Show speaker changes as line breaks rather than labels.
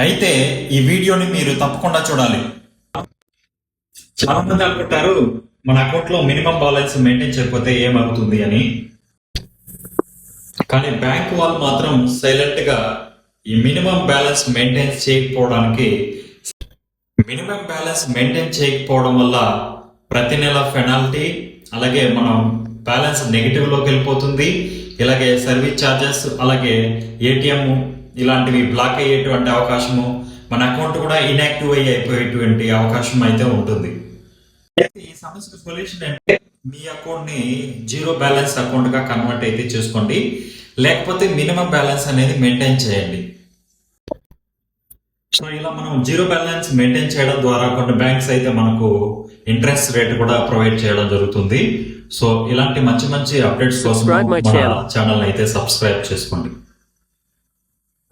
అయితే ఈ వీడియోని మీరు తప్పకుండా చూడాలి. చాలా మంది అనుకుంటారు మన అకౌంట్ లో మినిమం బ్యాలెన్స్ మెయింటైన్ చేయకపోతే ఏమవుతుంది అని. కానీ బ్యాంక్ వాళ్ళు మాత్రం సైలెంట్ గా ఈ మినిమం బ్యాలెన్స్ మెయింటైన్ చేయకపోవడం వల్ల ప్రతి నెల పెనాల్టీ, అలాగే మనం బ్యాలెన్స్ నెగిటివ్ లోకి వెళ్ళిపోతుంది. ఇలాగే సర్వీస్ ఛార్జెస్, అలాగే ఏటీఎం ఇలాంటివి బ్లాక్ అయ్యేటువంటి అవకాశము, మన అకౌంట్ కూడా ఇన్యాక్టివ్ అయిపోయేటువంటి అవకాశం అయితే ఉంటుంది. ఈ సమస్యకు సొల్యూషన్ అంటే మీ అకౌంట్ ని జీరో బ్యాలెన్స్ అకౌంట్ గా కన్వర్ట్ అయితే చేసుకోండి, లేకపోతే మినిమం బ్యాలెన్స్ అనేది మెయింటైన్ చేయండి. సో ఇలా మనం జీరో బ్యాలెన్స్ మెయింటైన్ చేయడం ద్వారా కొన్ని బ్యాంక్స్ అయితే మనకు ఇంట్రెస్ట్ రేట్ కూడా ప్రొవైడ్ చేయడం జరుగుతుంది. సో ఇలాంటి మంచి మంచి అప్డేట్స్ కోసం మన ఛానల్ అయితే సబ్స్క్రైబ్ చేసుకోండి.